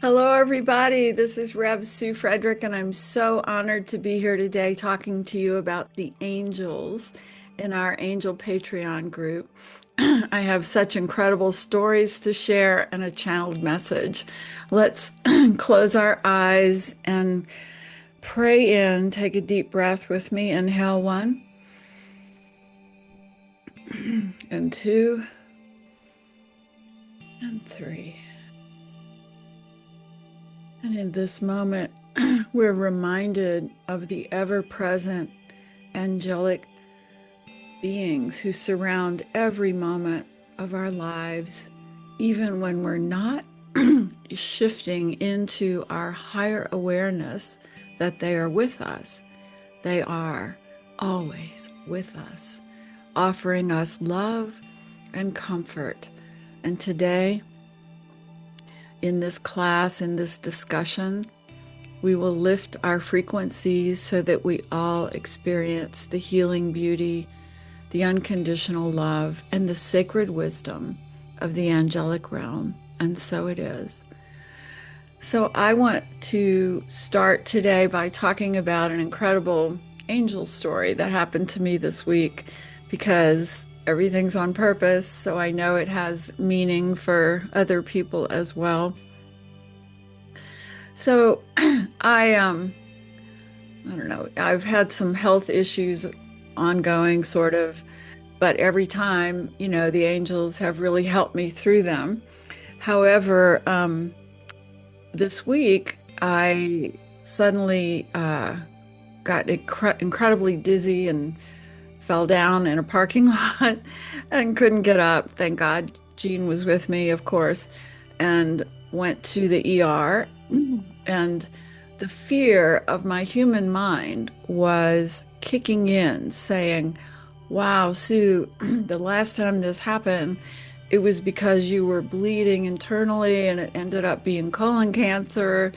Hello, everybody. This is Rev Sue Frederick, and I'm so honored to be here today talking to you about the angels in our Angel Patreon group. I have such incredible stories to share and a channeled message. Let's close our eyes and pray in. Take a deep breath with me. Inhale one and two and three. And in this moment, we're reminded of the ever-present angelic beings who surround every moment of our lives, even when we're not shifting into our higher awareness that they are with us. They are always with us, offering us love and comfort. And today, in this class, in this discussion, we will lift our frequencies so that we all experience the healing beauty, the unconditional love, and the sacred wisdom of the angelic realm. And so it is. So I want to start today by talking about an incredible angel story that happened to me this week, because everything's on purpose, so I know it has meaning for other people as well. So I don't know, I've had some health issues ongoing, sort of, but every time, the angels have really helped me through them. However, this week I suddenly got incredibly dizzy and fell down in a parking lot and couldn't get up. Thank God Jean was with me, of course, and went to the ER. And the fear of my human mind was kicking in, saying, wow, Sue, the last time this happened, it was because you were bleeding internally and it ended up being colon cancer.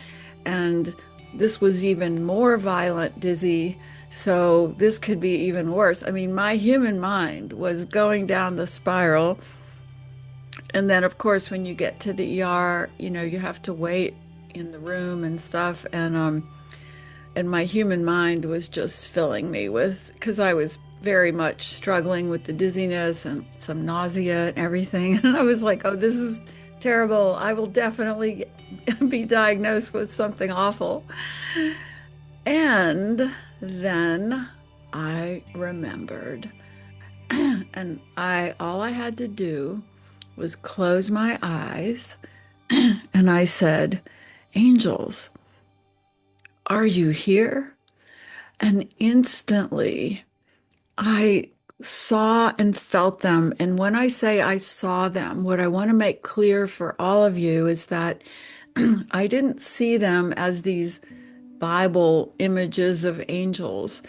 And this was even more violent, dizzy. So this could be even worse. I mean, my human mind was going down the spiral. And then, of course, when you get to the ER, you have to wait in the room and stuff. And my human mind was just filling me with, because I was very much struggling with the dizziness and some nausea and everything. And I was like, oh, this is terrible. I will definitely be diagnosed with something awful. And then I remembered, and all I had to do was close my eyes, and I said, angels, are you here? And instantly I saw and felt them. And when I say I saw them, what I want to make clear for all of you is that I didn't see them as these Bible images of angels.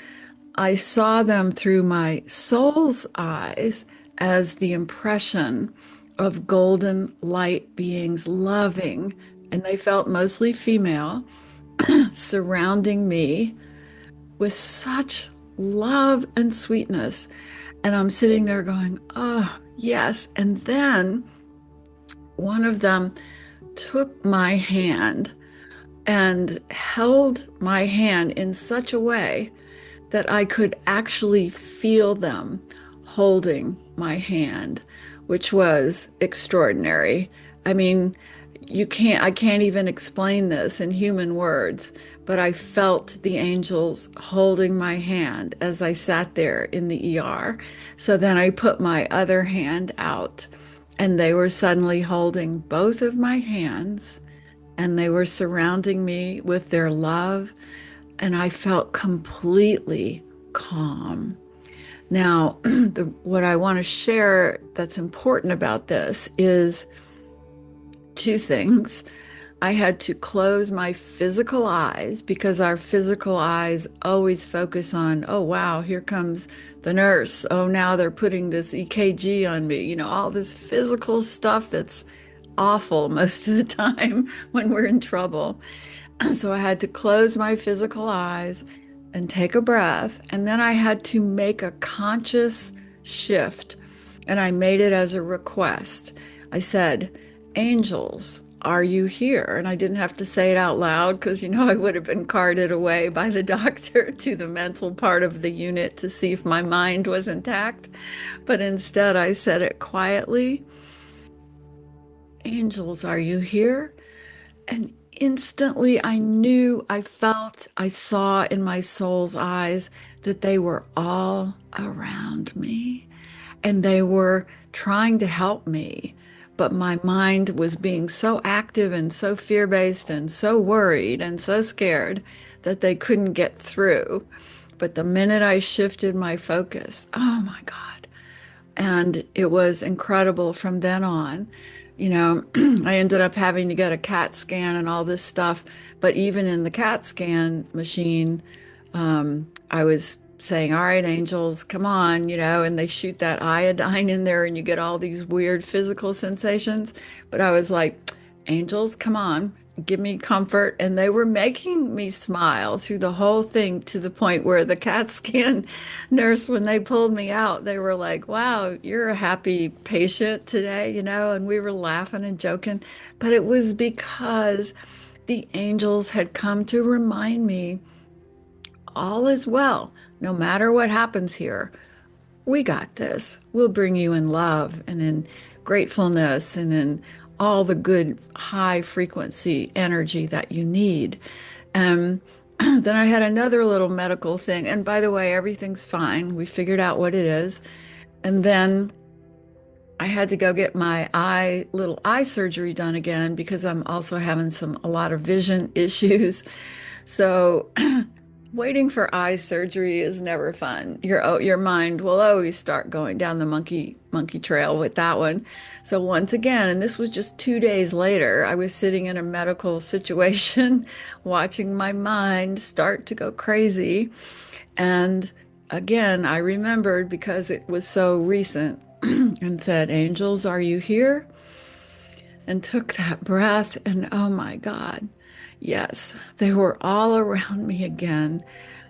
I saw them through my soul's eyes as the impression of golden light beings, loving, and they felt mostly female, surrounding me with such love and sweetness. And I'm sitting there going, oh, yes. And then one of them took my hand and held my hand in such a way that I could actually feel them holding my hand, which was extraordinary. I mean, I can't even explain this in human words, but I felt the angels holding my hand as I sat there in the ER. So then I put my other hand out, and they were suddenly holding both of my hands, and they were surrounding me with their love, and I felt completely calm. Now, what I want to share that's important about this is two things. I had to close my physical eyes, because our physical eyes always focus on, oh, wow, here comes the nurse. Oh, now they're putting this EKG on me. All this physical stuff that's awful most of the time when we're in trouble. So I had to close my physical eyes and take a breath. And then I had to make a conscious shift. And I made it as a request. I said, angels, are you here? And I didn't have to say it out loud because, I would have been carted away by the doctor to the mental part of the unit to see if my mind was intact. But instead, I said it quietly. Angels, are you here? And instantly I knew, I felt, I saw in my soul's eyes that they were all around me and they were trying to help me. But my mind was being so active and so fear-based and so worried and so scared that they couldn't get through. But the minute I shifted my focus, oh my God, and it was incredible from then on. I ended up having to get a CAT scan and all this stuff. But even in the CAT scan machine, I was saying, all right, angels, come on, and they shoot that iodine in there and you get all these weird physical sensations. But I was like, angels, come on, give me comfort. And they were making me smile through the whole thing to the point where the CAT scan nurse, when they pulled me out, they were like, wow, you're a happy patient today, and we were laughing and joking. But it was because the angels had come to remind me all is well. No matter what happens here, we got this. We'll bring you in love and in gratefulness and in all the good high frequency energy that you need. Um, then I had another little medical thing. And by the way, everything's fine. We figured out what it is. And then I had to go get my little eye surgery done again because I'm also having a lot of vision issues. So waiting for eye surgery is never fun. Your mind will always start going down the monkey trail with that one. So once again, and this was just 2 days later, I was sitting in a medical situation, watching my mind start to go crazy. And again, I remembered because it was so recent and said, "Angels, are you here?" And took that breath, and oh my God. Yes, they were all around me again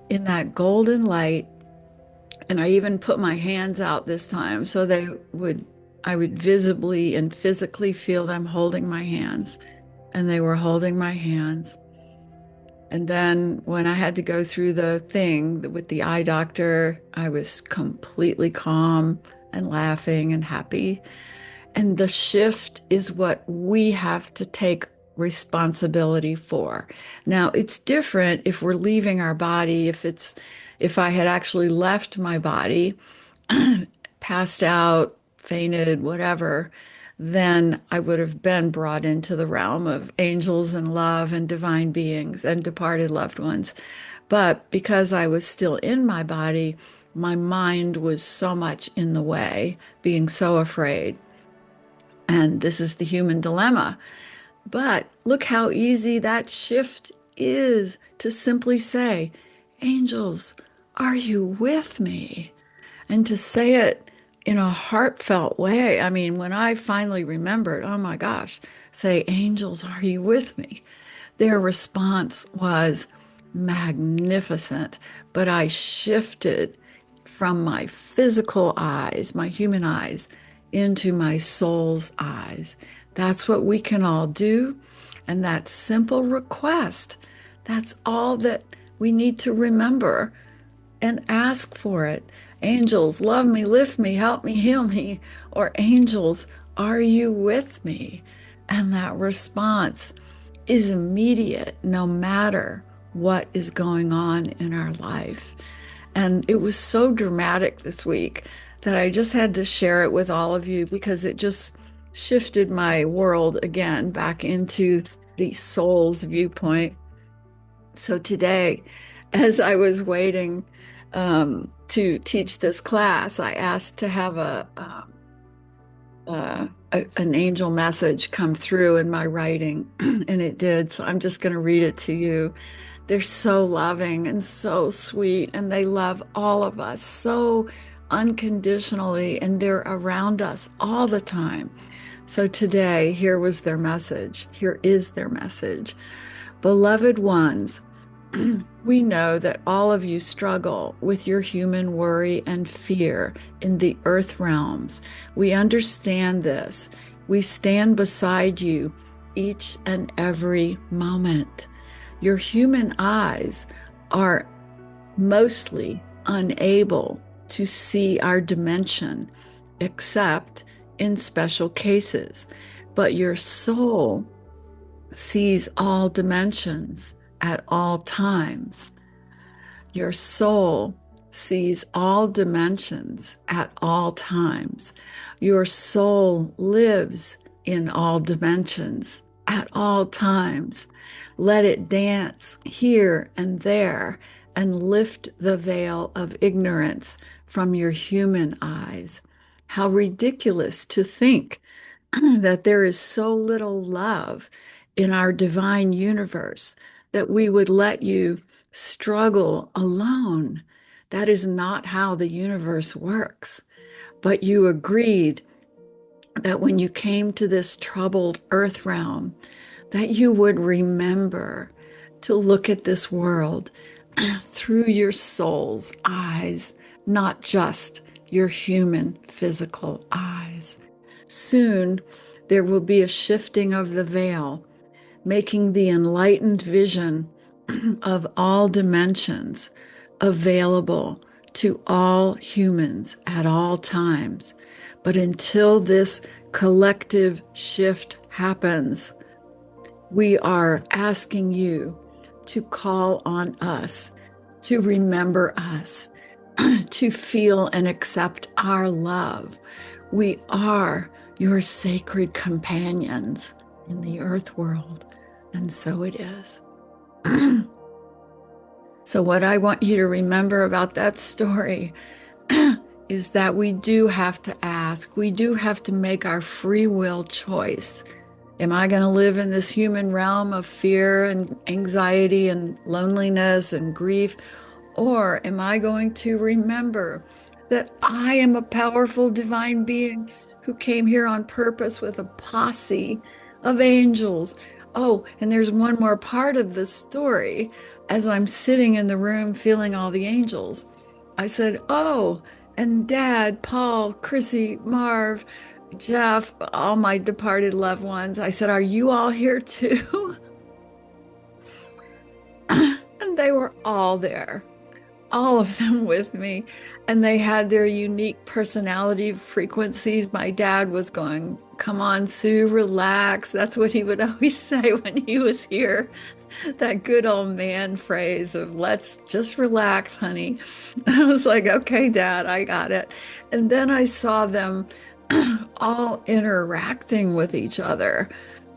in that golden light. And I even put my hands out this time so I would visibly and physically feel them holding my hands. And they were holding my hands. And then when I had to go through the thing with the eye doctor, I was completely calm and laughing and happy. And the shift is what we have to take responsibility for. Now, it's different if we're leaving our body, if I had actually left my body, passed out, fainted, whatever, then I would have been brought into the realm of angels and love and divine beings and departed loved ones. But because I was still in my body, my mind was so much in the way, being so afraid. And this is the human dilemma. But look how easy that shift is to simply say, angels, are you with me? And to say it in a heartfelt way. I mean, when I finally remembered, oh my gosh, say, angels, are you with me? Their response was magnificent. But I shifted from my physical eyes, my human eyes, into my soul's eyes. That's what we can all do. And that simple request, that's all that we need to remember and ask for it. Angels, love me, lift me, help me, heal me. Or angels, are you with me? And that response is immediate, no matter what is going on in our life. And it was so dramatic this week that I just had to share it with all of you because it just shifted my world again back into the soul's viewpoint. So today, as I was waiting to teach this class, I asked to have an angel message come through in my writing, and it did. So I'm just going to read it to you. They're so loving and so sweet, and they love all of us so unconditionally, and they're around us all the time. So today, here was their message. Here is their message. Beloved ones, we know that all of you struggle with your human worry and fear in the earth realms. We understand this. We stand beside you each and every moment. Your human eyes are mostly unable to see our dimension, except in special cases. But your soul sees all dimensions at all times. Your soul sees all dimensions at all times. Your soul lives in all dimensions at all times. Let it dance here and there and lift the veil of ignorance from your human eyes. How ridiculous to think that there is so little love in our divine universe that we would let you struggle alone. That is not how the universe works. But you agreed that when you came to this troubled earth realm, that you would remember to look at this world through your soul's eyes, not just your human physical eyes. Soon there will be a shifting of the veil, making the enlightened vision of all dimensions available to all humans at all times. But until this collective shift happens, we are asking you to call on us, to remember us, to feel and accept our love. We are your sacred companions in the earth world, and so it is. So, what I want you to remember about that story is that we do have to ask, we do have to make our free will choice. Am I going to live in this human realm of fear and anxiety and loneliness and grief? Or am I going to remember that I am a powerful divine being who came here on purpose with a posse of angels? Oh, and there's one more part of the story. As I'm sitting in the room feeling all the angels, I said, "Oh, and Dad, Paul, Chrissy, Marv, Jeff, all my departed loved ones." I said, "Are you all here too?" And they were all there, all of them with me, and they had their unique personality frequencies. My dad was going, "Come on, Sue, relax." That's what he would always say when he was here. That good old man phrase of "let's just relax, honey." And I was like, "Okay, Dad, I got it." And then I saw them all interacting with each other,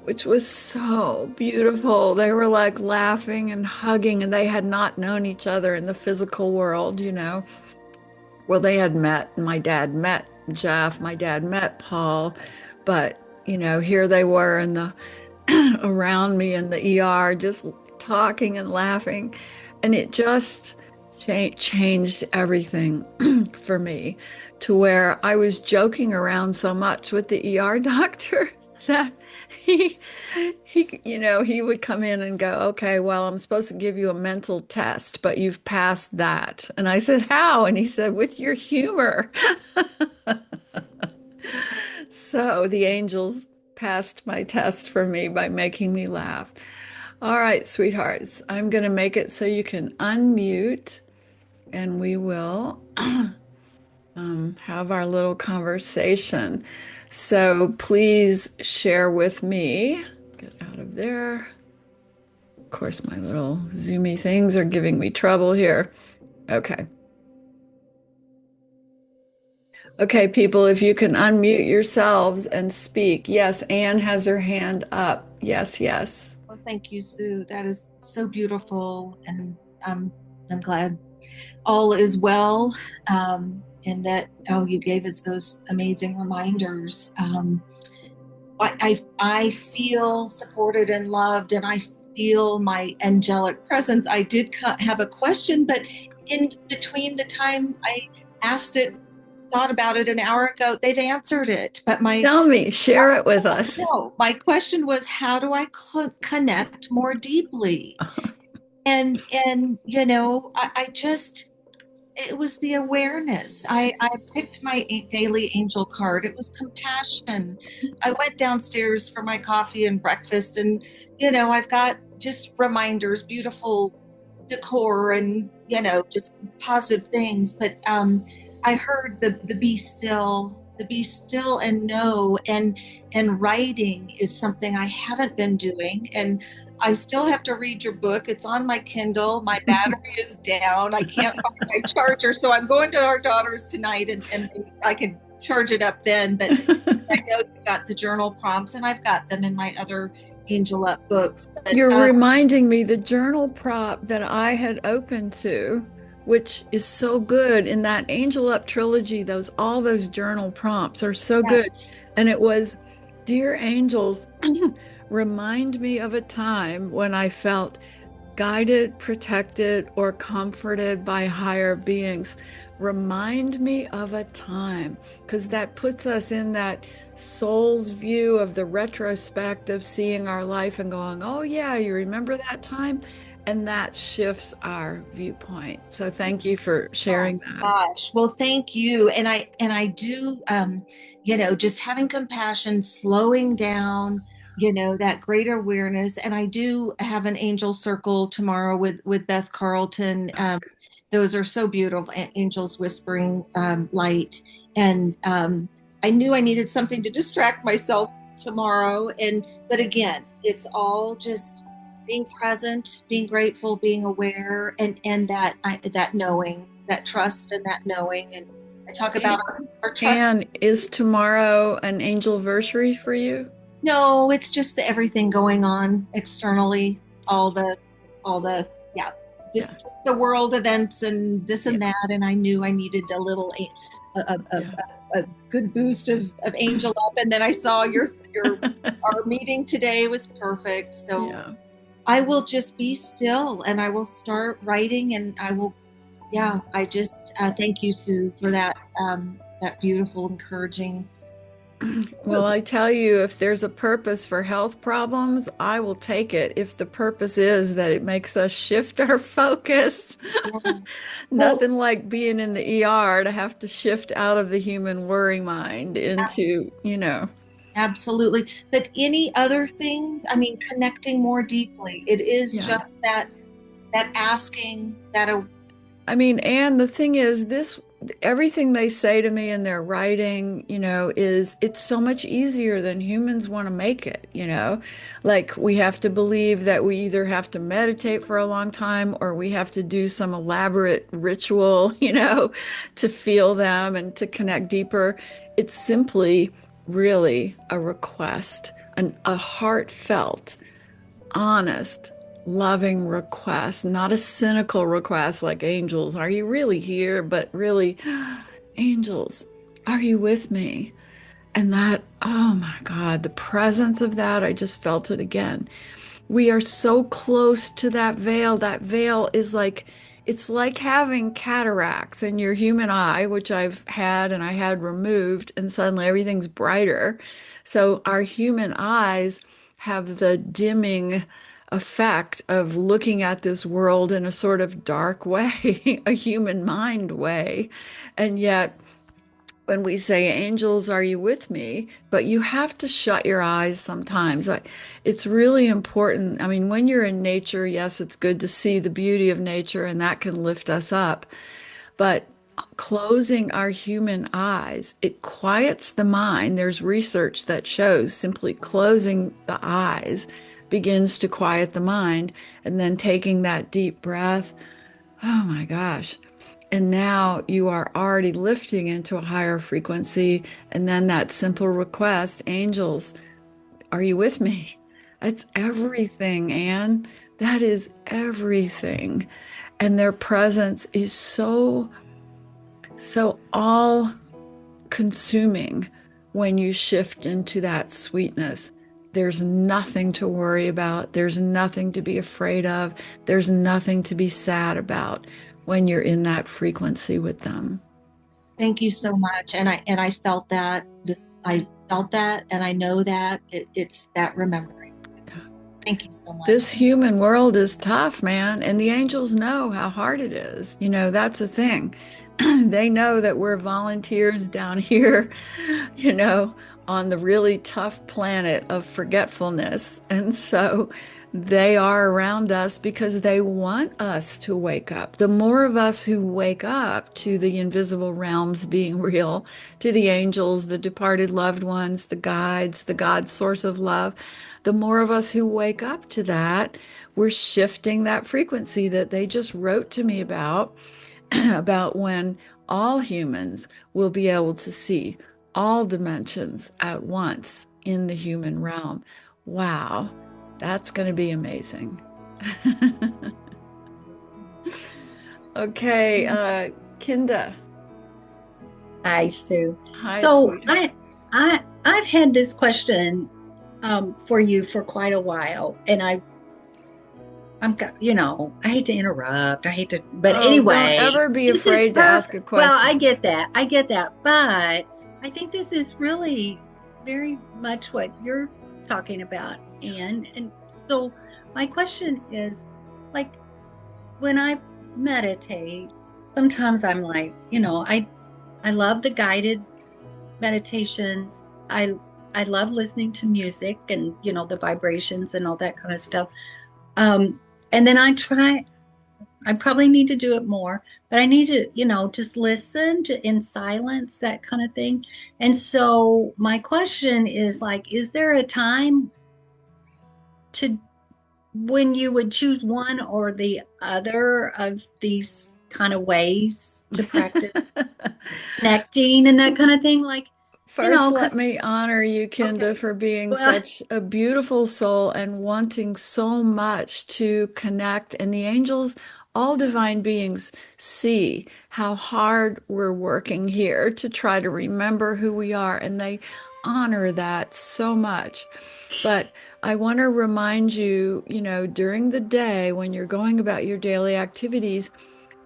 which was so beautiful. They were like laughing and hugging, and they had not known each other in the physical world, you know. Well, they had met, my dad met Jeff, my dad met Paul, but here they were in the around me in the ER, just talking and laughing, and it just changed everything for me to where I was joking around so much with the ER doctor that he he would come in and go, "Okay, well, I'm supposed to give you a mental test, but you've passed that." And I said, "How?" And he said, "With your humor." So the angels passed my test for me by making me laugh. All right, sweethearts, I'm going to make it so you can unmute and we will have our little conversation. So please share with me. Get out of there. Of course, my little zoomy things are giving me trouble here. Okay. Okay, people, if you can unmute yourselves and speak. Yes, Anne has her hand up. Yes, yes. Well, thank you, Sue. That is so beautiful, and I'm glad all is well, and that you gave us those amazing reminders. I feel supported and loved, and I feel my angelic presence. I did have a question, but in between the time I asked it, thought about it an hour ago, they've answered it. But Tell me, share it with us. no, my question was, how do I connect more deeply? And I just it was the awareness. I picked my daily angel card. It was compassion. I went downstairs for my coffee and breakfast, and I've got just reminders, beautiful decor, and just positive things. But I heard the be still and know, and writing is something I haven't been doing, and I still have to read your book. It's on my Kindle. My battery is down. I can't find my charger. So I'm going to our daughter's tonight, and I can charge it up then. But I know you've got the journal prompts, and I've got them in my other Angel Up books. But You're reminding me the journal prop that I had opened to, which is so good in that Angel Up trilogy, all those journal prompts are so yeah, good. And it was, Dear angels, remind me of a time when I felt guided, protected, or comforted by higher beings. Remind me of a time, because that puts us in that soul's view of the retrospect of seeing our life and going, oh, yeah, you remember that time? And that shifts our viewpoint. So thank you for oh sharing that. gosh. Well, thank you. And I do just having compassion, slowing down, that greater awareness. And I do have an angel circle tomorrow with Beth Carlton. Those are so beautiful, angels whispering light. And I knew I needed something to distract myself tomorrow. But again, it's all just being present, being grateful, being aware, and that knowing, that trust, and that knowing. And I talk about our trust. And is tomorrow an angelversary for you? No, it's just everything going on externally, all the yeah, Yeah, just the world events and this yeah, and that. And I knew I needed a little yeah. a good boost of Angel Up. And then I saw your our meeting today was perfect. So Yeah. I will just be still, and I will start writing, and I just thank you, Sue, for that beautiful, encouraging. Well, I tell you, if there's a purpose for health problems, I will take it. If the purpose is that it makes us shift our focus, Yeah. Well, nothing like being in the ER to have to shift out of the human worry mind into, absolutely. But any other things? I mean, connecting more deeply. It is yeah. just that asking that a I mean, and the thing is, everything they say to me in their writing, is it's so much easier than humans want to make it, Like we have to believe that we either have to meditate for a long time or we have to do some elaborate ritual, to feel them and to connect deeper. It's simply really a request, a heartfelt, honest, loving request, not a cynical request like angels, are you really here? But really, angels, are you with me? And that, oh my God, the presence of that, I just felt it again. We are so close to that veil. That veil is like, it's like having cataracts in your human eye, which I've had and I had removed, and suddenly everything's brighter. So our human eyes have the dimming effect of looking at this world in a sort of dark way, a human mind way. And yet, when we say, angels, are you with me? But you have to shut your eyes sometimes. It's really important. I mean, when you're in nature, yes, it's good to see the beauty of nature and that can lift us up. But closing our human eyes, it quiets the mind. There's research that shows simply closing the eyes begins to quiet the mind. And then taking that deep breath, oh my gosh. And now you are already lifting into a higher frequency. And then that simple request, angels, are you with me? That's everything, Anne. That is everything. And their presence is so all consuming when you shift into that sweetness. There's nothing to worry about. There's nothing to be afraid of. There's nothing to be sad about when you're in that frequency with them. thank you so much. And I felt that I felt that, and I know that it's that remembering. Thank you so Thank you so much. This human world is tough, man, and the angels know how hard it is. That's the thing. They know that we're volunteers down here, you know, on the really tough planet of forgetfulness. And so they are around us because they want us to wake up. The more of us who wake up to the invisible realms being real, to the angels, the departed loved ones, the guides, the God source of love, the more of us who wake up to that, we're shifting that frequency that they just wrote to me about, about when all humans will be able to see all dimensions at once in the human realm. Wow, that's going to be amazing. Okay, Kinda. Hi, Sue. Hi, So sweetheart. I've had this question for you for quite a while, and I hate to interrupt. I hate to, but Oh, don't anyway, ever be this is afraid to ask a perfect. Well, I question. get that. I get that. But I think this is really very much what you're talking about. And so my question is like when I meditate, sometimes I'm like, I love the guided meditations. I love listening to music and the vibrations and all that kind of stuff. Um, and then I probably need to do it more, but I need to, just listen to in silence, that kind of thing. And so my question is like, is there a time to when you would choose one or the other of these kind of ways to practice connecting and that kind of thing? Like, First, let because, me honor you, Kinda, okay, for being well, such a beautiful soul and wanting so much to connect. And the angels, all divine beings, see how hard we're working here to try to remember who we are, and they honor that so much. But I want to remind you, during the day when you're going about your daily activities,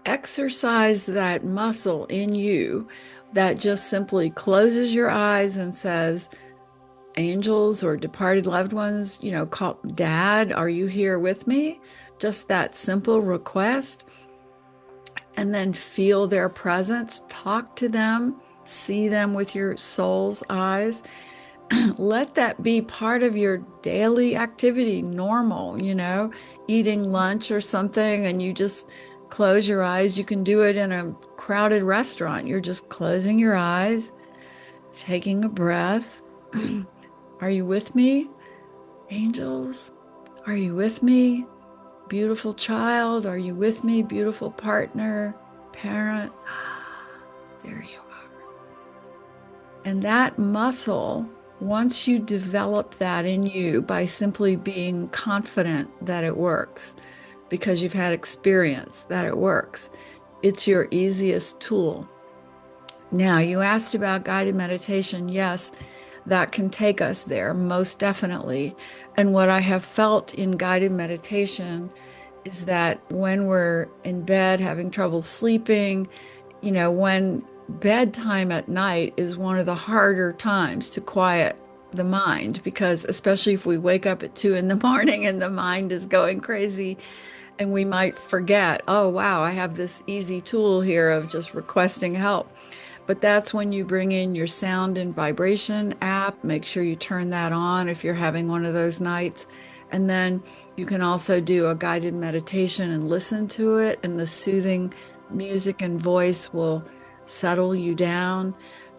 exercise that muscle in you that just simply closes your eyes and says, angels or departed loved ones, call dad, are you here with me? Just that simple request. And then feel their presence, talk to them, see them with your soul's eyes. Let that be part of your daily activity, normal, eating lunch or something, and you just close your eyes. You can do it in a crowded restaurant. You're just closing your eyes, taking a breath. Are you with me, angels? Are you with me, beautiful child? Are you with me, beautiful partner, parent? There you are. And that muscle, once you develop that in you by simply being confident that it works, because you've had experience that it works, it's your easiest tool. Now, you asked about guided meditation. Yes, that can take us there, most definitely. And what I have felt in guided meditation is that when we're in bed having trouble sleeping, when bedtime at night is one of the harder times to quiet the mind, because especially if we wake up at 2 in the morning and the mind is going crazy, and we might forget, oh, wow, I have this easy tool here of just requesting help. But that's when you bring in your sound and vibration app. Make sure you turn that on if you're having one of those nights. And then you can also do a guided meditation and listen to it, and the soothing music and voice will settle you down.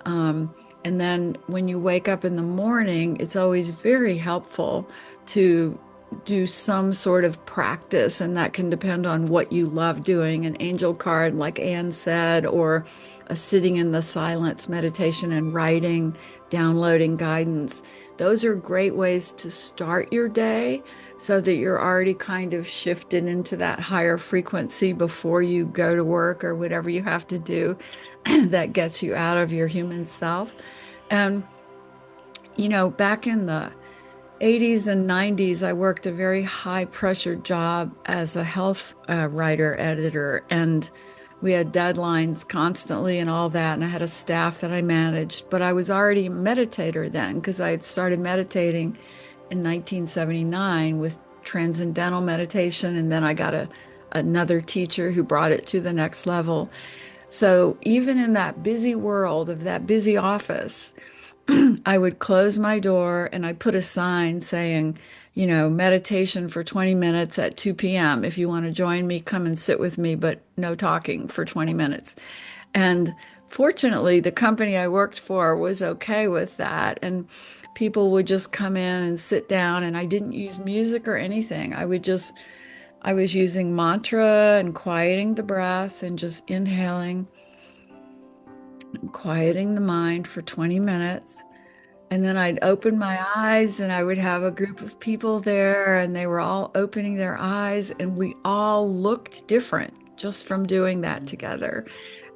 And then when you wake up in the morning, it's always very helpful to do some sort of practice, and that can depend on what you love doing. An angel card, like Anne said, or a sitting in the silence meditation and writing, downloading guidance. Those are great ways to start your day so that you're already kind of shifted into that higher frequency before you go to work or whatever you have to do that gets you out of your human self. And, back in the 80s and 90s, I worked a very high pressure job as a health writer, editor, and we had deadlines constantly and all that. And I had a staff that I managed, but I was already a meditator then because I had started meditating in 1979 with transcendental meditation, and then I got another teacher who brought it to the next level. So even in that busy world of that busy office, I would close my door and I'd put a sign saying, meditation for 20 minutes at 2 p.m. If you want to join me, come and sit with me, but no talking for 20 minutes. And fortunately, the company I worked for was okay with that. And people would just come in and sit down, and I didn't use music or anything. I was using mantra and quieting the breath and just inhaling, quieting the mind for 20 minutes. And then I'd open my eyes and I would have a group of people there and they were all opening their eyes and we all looked different just from doing that together.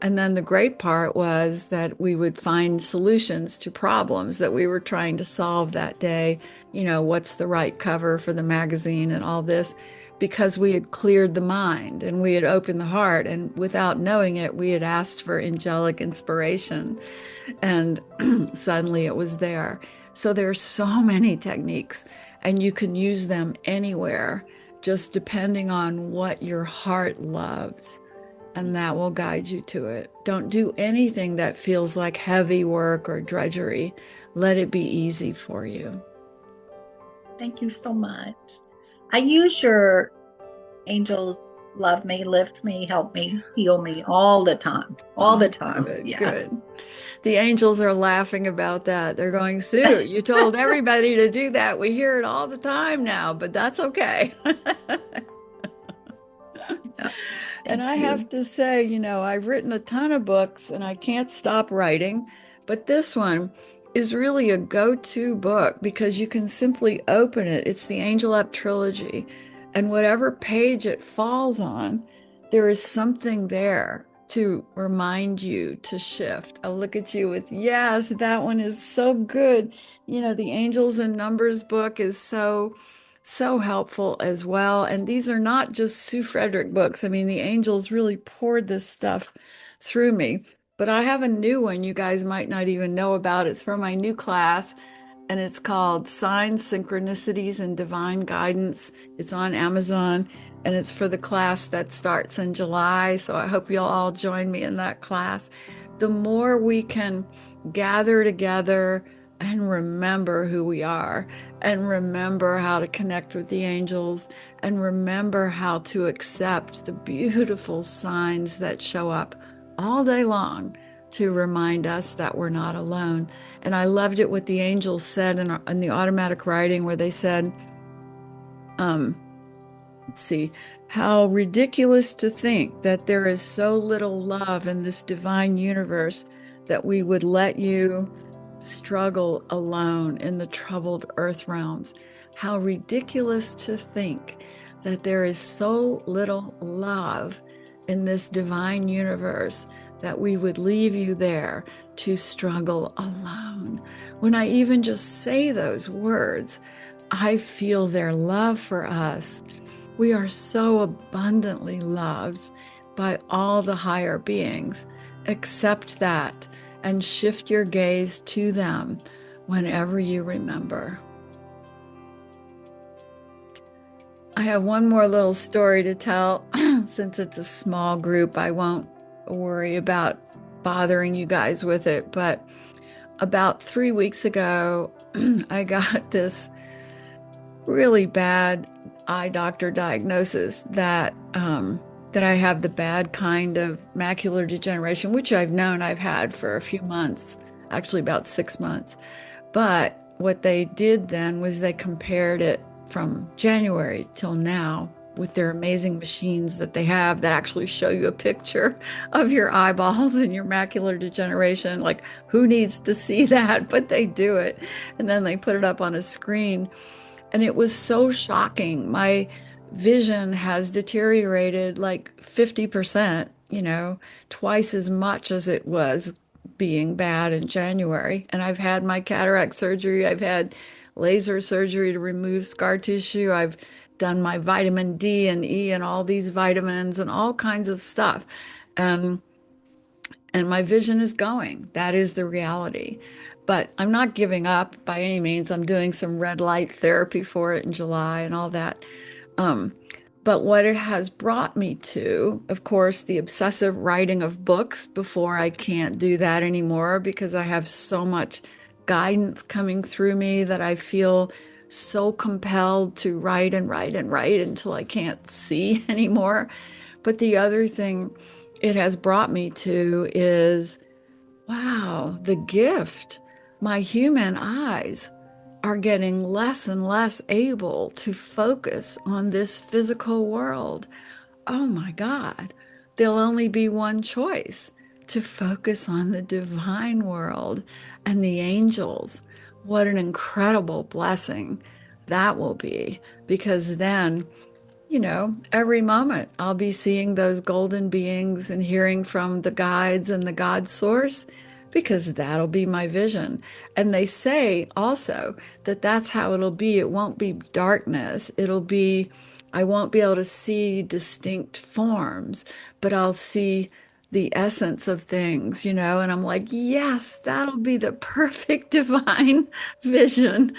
And then the great part was that we would find solutions to problems that we were trying to solve that day. What's the right cover for the magazine and all this, because we had cleared the mind and we had opened the heart. And without knowing it, we had asked for angelic inspiration. And suddenly it was there. So there are so many techniques, and you can use them anywhere, just depending on what your heart loves, and that will guide you to it. Don't do anything that feels like heavy work or drudgery. Let it be easy for you. Thank you so much. I use your angels love me, lift me, help me, heal me all the time. All the Oh, time. good, Yeah. good. The angels are laughing about that. They're going, Sue, you told everybody to do that. We hear it all the time now, but that's okay. Yeah. And Thank I have you. to say, I've written a ton of books and I can't stop writing, but this one is really a go-to book because you can simply open it. It's the ANGELUP trilogy, and whatever page it falls on, there is something there to remind you to shift. I look at you with, yes, that one is so good. The Angels and Numbers book is so helpful as well. And these are not just Sue Frederick books. I mean, the angels really poured this stuff through me. But I have a new one you guys might not even know about. It's for my new class, and it's called Signs, Synchronicities, and Divine Guidance. It's on Amazon, and it's for the class that starts in July. So I hope you'll all join me in that class. The more we can gather together and remember who we are, and remember how to connect with the angels, and remember how to accept the beautiful signs that show up all day long to remind us that we're not alone. And I loved it what the angels said in the automatic writing, where they said, um, let's see, how ridiculous to think that there is so little love in this divine universe that we would let you struggle alone in the troubled earth realms. How ridiculous to think that there is so little love in this divine universe that we would leave you there to struggle alone. When I even just say those words, I feel their love for us. We are so abundantly loved by all the higher beings. Accept that and shift your gaze to them whenever you remember. I have one more little story to tell. Since it's a small group, I won't worry about bothering you guys with it. But about 3 weeks ago, I got this really bad eye doctor diagnosis that I have the bad kind of macular degeneration, which I've known I've had for a few months, actually about 6 months. But what they did then was they compared it from January till now with their amazing machines that they have that actually show you a picture of your eyeballs and your macular degeneration. Like, who needs to see that? But they do it. And then they put it up on a screen. And it was so shocking. My vision has deteriorated like 50%, twice as much as it was being bad in January. And I've had my cataract surgery. I've had laser surgery to remove scar tissue. I've done my vitamin D and E and all these vitamins and all kinds of stuff. And my vision is going. That is the reality. But I'm not giving up by any means. I'm doing some red light therapy for it in July and all that. Um, but what it has brought me to, of course, the obsessive writing of books before I can't do that anymore because I have so much guidance coming through me that I feel so compelled to write and write and write until I can't see anymore. But the other thing it has brought me to is, wow, the gift. My human eyes are getting less and less able to focus on this physical world. Oh my God, there'll only be one choice to focus on the divine world and the angels. What an incredible blessing that will be, because then every moment I'll be seeing those golden beings and hearing from the guides and the God source because that'll be my vision. And they say also that that's how it'll be. It won't be darkness. I won't be able to see distinct forms, but I'll see the essence of things, and I'm like, yes, that'll be the perfect divine vision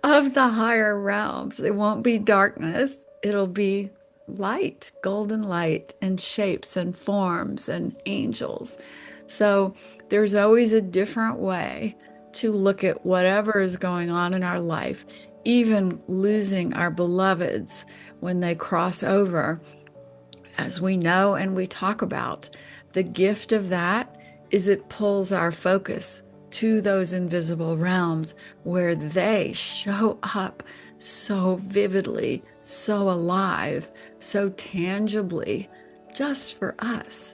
of the higher realms. It won't be darkness, it'll be light, golden light, and shapes and forms and angels. So there's always a different way to look at whatever is going on in our life, even losing our beloveds when they cross over, as we know and we talk about. The gift of that is it pulls our focus to those invisible realms where they show up so vividly, so alive, so tangibly, just for us.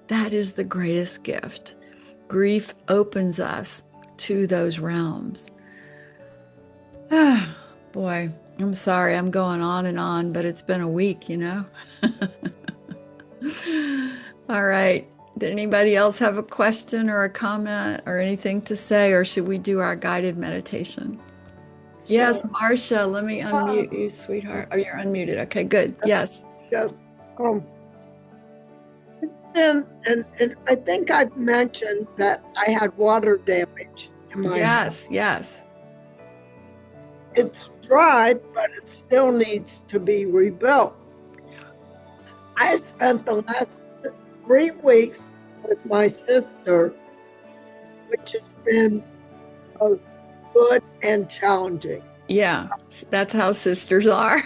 That is the greatest gift. Grief opens us to those realms. Ah, boy, I'm sorry I'm going on and on, but it's been a week. All right. Did anybody else have a question or a comment or anything to say, or should we do our guided meditation? Yes, So, Marcia, let me uh, unmute you, sweetheart. Oh, you're unmuted. Okay, good. Yes. yes, um, and I think I've mentioned that I had water damage in my house. Yes, yes. It's dry, but it still needs to be rebuilt. I spent the last 3 weeks with my sister, which has been both good and challenging. Yeah, that's how sisters are.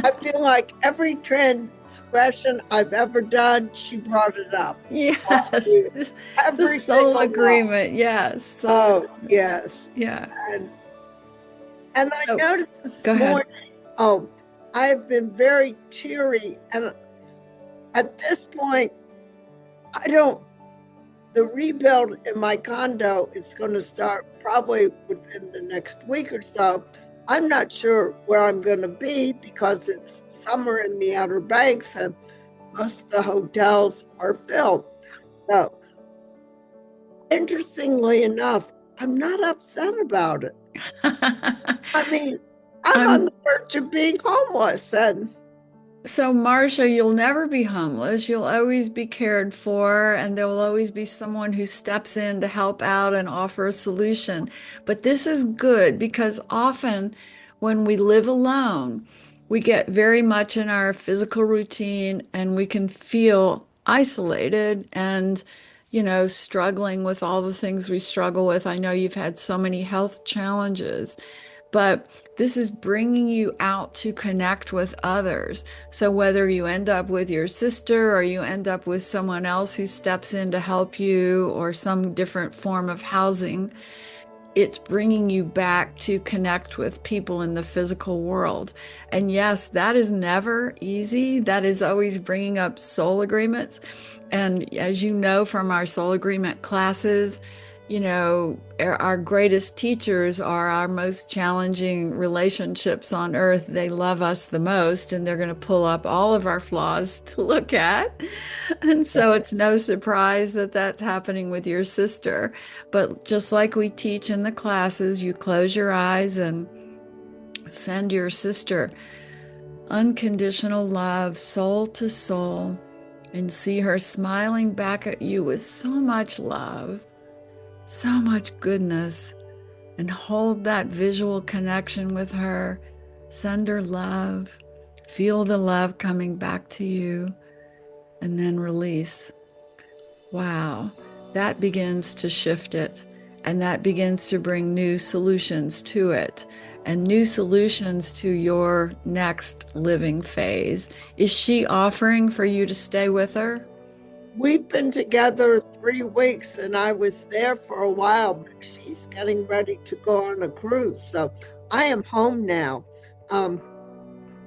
I feel like every transgression I've ever done, she brought it up. Yes, the Every soul single one. agreement. Yes, soul Oh, agreement. yes. Yeah. And and I Oh, noticed this go ahead. morning, oh, I've been very teary. And at this point, I don't, the rebuild in my condo is going to start probably within the next week or so. I'm not sure where I'm going to be because it's summer in the Outer Banks and most of the hotels are filled. So, interestingly enough, I'm not upset about it. I mean, I'm on I'm the verge of being homeless, and So, Marcia, you'll never be homeless. You'll always be cared for, and there will always be someone who steps in to help out and offer a solution. But this is good because often when we live alone, we get very much in our physical routine and we can feel isolated and, struggling with all the things we struggle with. I know you've had so many health challenges, but this is bringing you out to connect with others. So whether you end up with your sister or you end up with someone else who steps in to help you or some different form of housing, it's bringing you back to connect with people in the physical world. And yes, that is never easy. That is always bringing up soul agreements. And as you know from our soul agreement classes, our greatest teachers are our most challenging relationships on earth. They love us the most, and they're going to pull up all of our flaws to look at. And so it's no surprise that that's happening with your sister. But just like we teach in the classes, you close your eyes and send your sister unconditional love, soul to soul, and see her smiling back at you with so much love, so much goodness, and hold that visual connection with her. Send her love. Feel the love coming back to you, and then release. Wow, that begins to shift it, and that begins to bring new solutions to it, and new solutions to your next living phase. Is she offering for you to stay with her? We've been together 3 weeks and I was there for a while, but she's getting ready to go on a cruise. So I am home now. Um,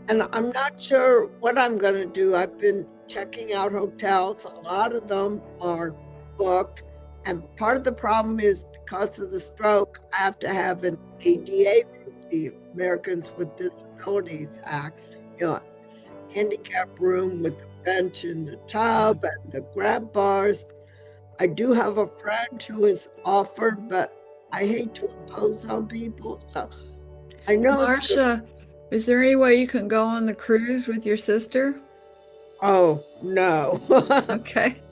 and I'm not sure what I'm going to do. I've been checking out hotels. A lot of them are booked. And part of the problem is because of the stroke, I have to have an ADA room, the Americans with Disabilities Act, you know, handicap room with the bench and the tub and the grab bars. I do have a friend who has offered, but I hate to impose on people. So I know it's good. Marcia, is there any way you can go on the cruise with your sister? Oh, no. Okay.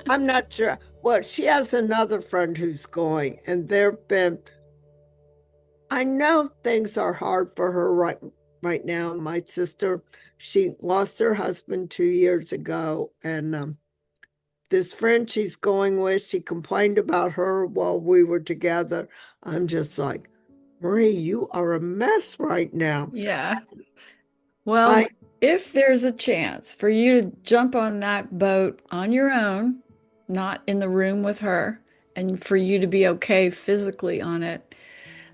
I'm not sure. Well, she has another friend who's going, and there've been, I know things are hard for her right now. My sister, she lost her husband 2 years ago, and this friend she's going with, she complained about her while we were together. I'm just like, Marie, you are a mess right now. Yeah. Well, I if there's a chance for you to jump on that boat on your own, not in the room with her, and for you to be okay physically on it,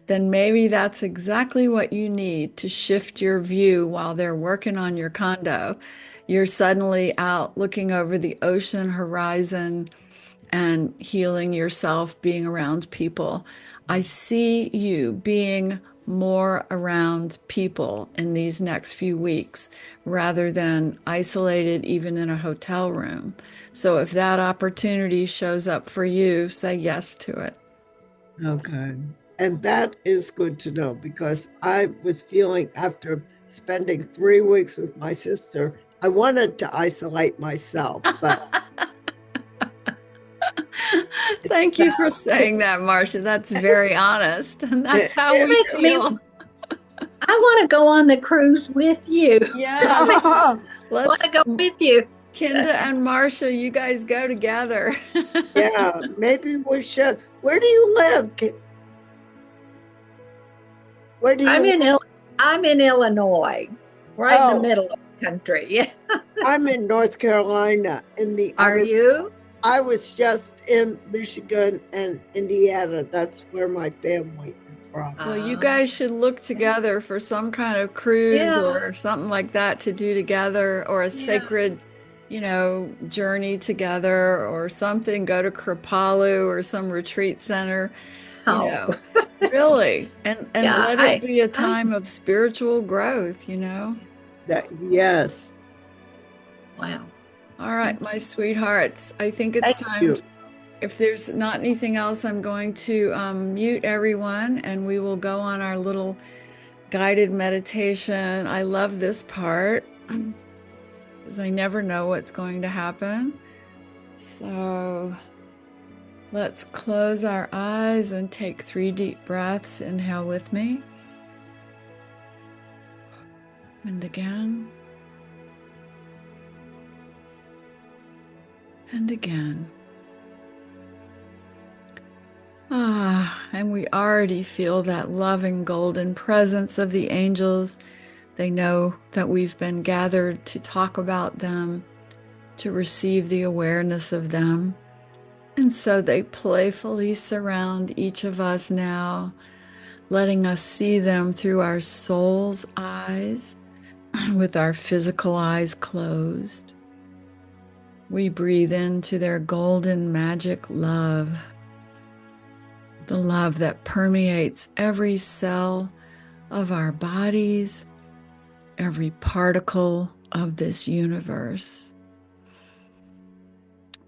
then maybe that's exactly what you need to shift your view while they're working on your condo. You're suddenly out looking over the ocean horizon and healing yourself, being around people. I see you being more around people in these next few weeks rather than isolated, even in a hotel room. So if that opportunity shows up for you, say yes to it. Okay. And that is good to know because I was feeling after spending 3 weeks with my sister, I wanted to isolate myself, but Thank you for saying that, Marcia. That's very honest. And that's how This we makes me, feel. I want to go on the cruise with you. This Yes. makes me want Let's, to go with you. Kinda and Marcia, you guys go together. yeah, maybe we should. Where do you live? Where do I'm you in live? I'm in Illinois, right in the Oh, middle of the country. Yeah. I'm in North Carolina. Are you? I was just in Michigan and Indiana. That's where my family is from. Well, you Uh, guys should look together for some kind of cruise yeah, or something like that to do together, or a yeah. sacred, journey together or something. Go to Kripalu or some retreat center, you Oh, know, really. And yeah. let it be a I, time of spiritual growth. Yes. wow. All right, Thank my you. sweethearts, I think it's Thank time. You. If there's not anything else, I'm going to mute everyone and we will go on our little guided meditation. I love this part because I never know what's going to happen. So let's close our eyes and take 3 deep breaths. Inhale with me. And again. And again. And we already feel that loving golden presence of the angels. They know that we've been gathered to talk about them, to receive the awareness of them. And so they playfully surround each of us now, letting us see them through our soul's eyes, with our physical eyes closed. We breathe into their golden magic love, the love that permeates every cell of our bodies, every particle of this universe.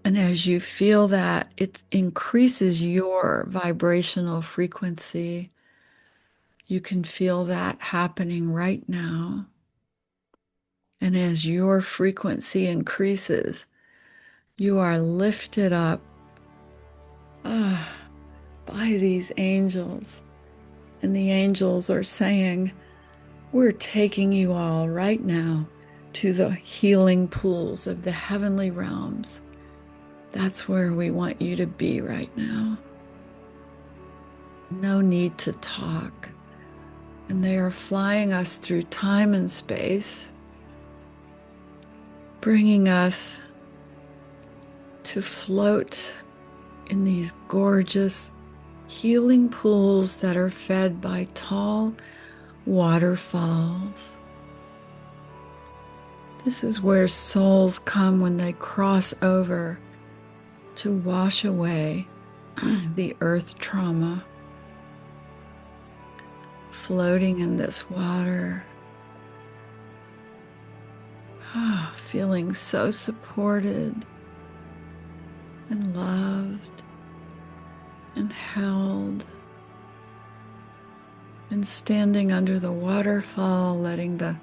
And as you feel that, it increases your vibrational frequency. You can feel that happening right now. And as your frequency increases, you are lifted up by these angels. And the angels are saying, we're taking you all right now to the healing pools of the heavenly realms. That's where we want you to be right now. No need to talk. And they are flying us through time and space, bringing us to float in these gorgeous healing pools that are fed by tall waterfalls. This is where souls come when they cross over to wash away the earth trauma, floating in this water, feeling so supported and loved and held, and standing under the waterfall, letting the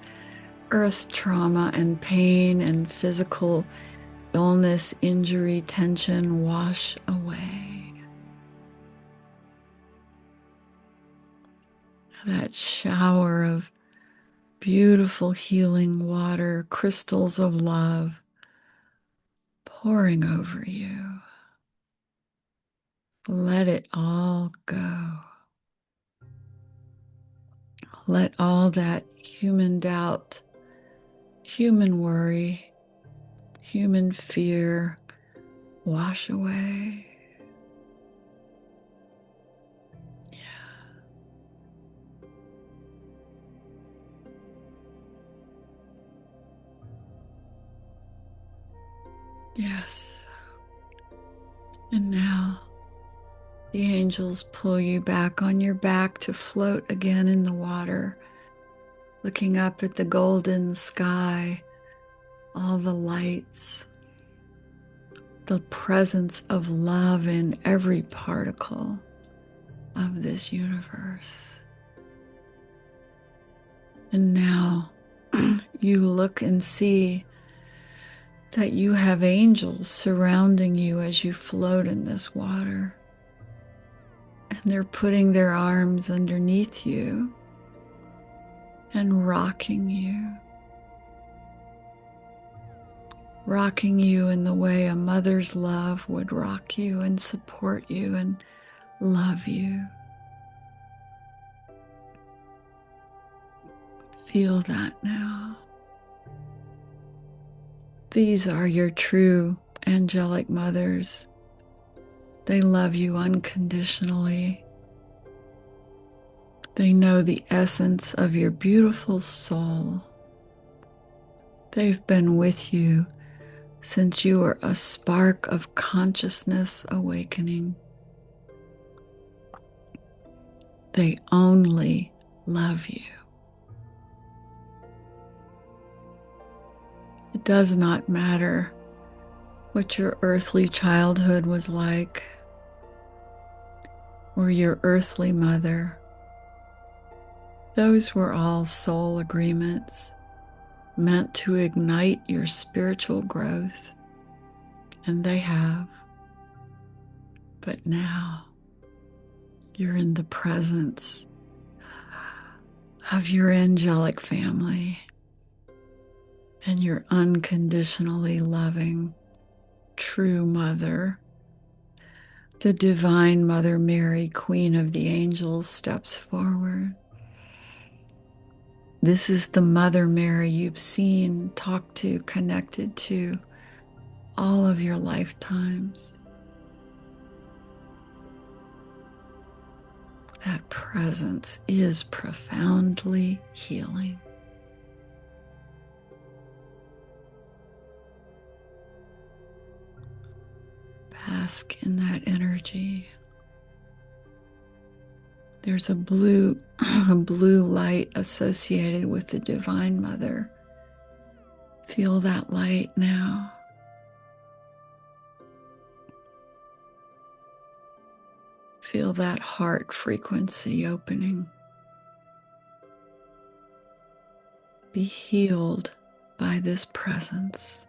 earth trauma and pain and physical illness, injury, tension wash away. That shower of beautiful healing water, crystals of love pouring over you. Let it all go. Let all that human doubt, human worry, human fear wash away. Yes. And now the angels pull you back on your back to float again in the water, looking up at the golden sky, all the lights, the presence of love in every particle of this universe. And now you look and see that you have angels surrounding you as you float in this water. And they're putting their arms underneath you and rocking you in the way a mother's love would rock you and support you and love you. Feel that now. These are your true angelic mothers. They love you unconditionally. They know the essence of your beautiful soul. They've been with you since you were a spark of consciousness awakening. They only love you. It does not matter what your earthly childhood was like, or your earthly mother. Those were all soul agreements meant to ignite your spiritual growth, and they have. But now you're in the presence of your angelic family and your unconditionally loving true mother. The divine Mother Mary, Queen of the Angels, steps forward. This is the Mother Mary you've seen, talked to, connected to all of your lifetimes. That presence is profoundly healing. Bask in that energy. There's a blue light associated with the Divine Mother. Feel that light now. Feel that heart frequency opening. Be healed by this presence.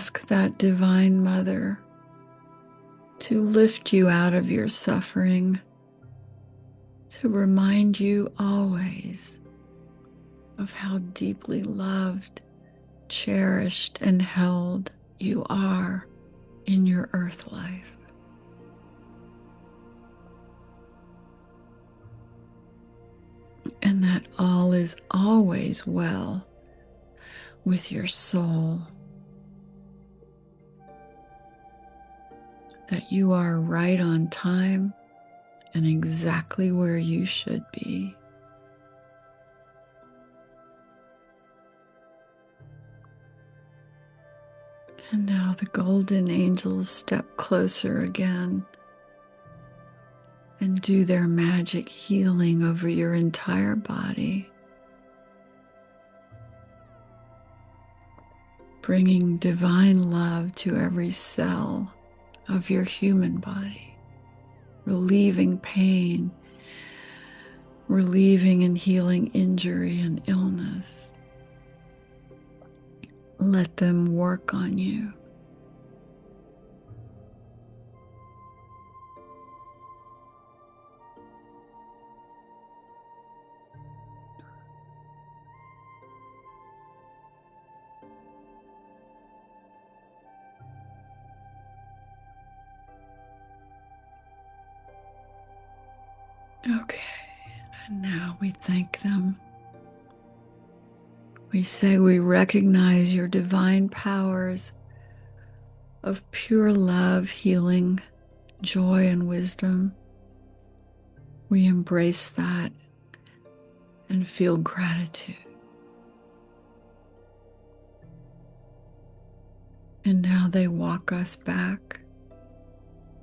ask that Divine Mother to lift you out of your suffering, to remind you always of how deeply loved, cherished, and held you are in your earth life. And that all is always well with your soul. That you are right on time and exactly where you should be. And now the golden angels step closer again and do their magic healing over your entire body, bringing divine love to every cell of your human body, relieving pain, relieving and healing injury and illness. Let them work on you. Okay, and now we thank them. We say we recognize your divine powers of pure love, healing, joy, and wisdom. We embrace that and feel gratitude. And now they walk us back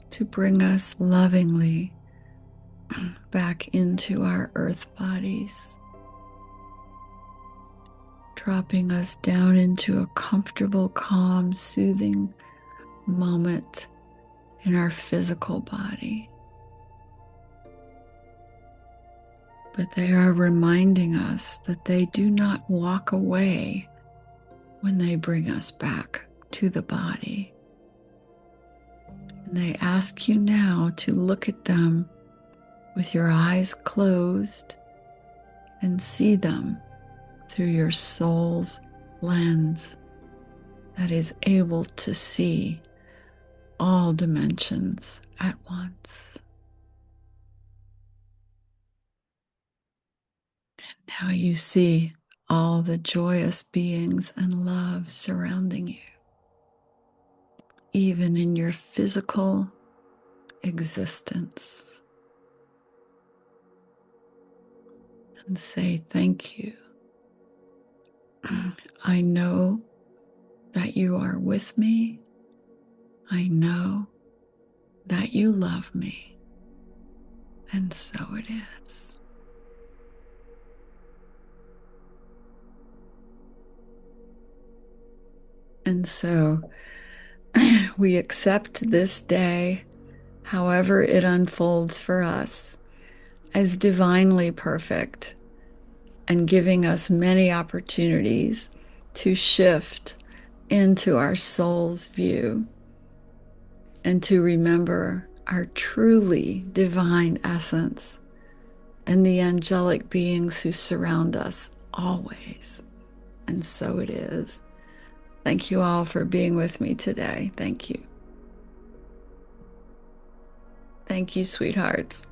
to bring us lovingly back into our earth bodies, dropping us down into a comfortable, calm, soothing moment in our physical body. But they are reminding us that they do not walk away when they bring us back to the body. And they ask you now to look at them with your eyes closed and see them through your soul's lens that is able to see all dimensions at once. Now you see all the joyous beings and love surrounding you, even in your physical existence. And say, thank you. I know that you are with me. I know that you love me. And so it is. And so we accept this day, however it unfolds for us, as divinely perfect and giving us many opportunities to shift into our soul's view and to remember our truly divine essence and the angelic beings who surround us always. And so it is. Thank you all for being with me today. Thank you. Thank you, sweethearts.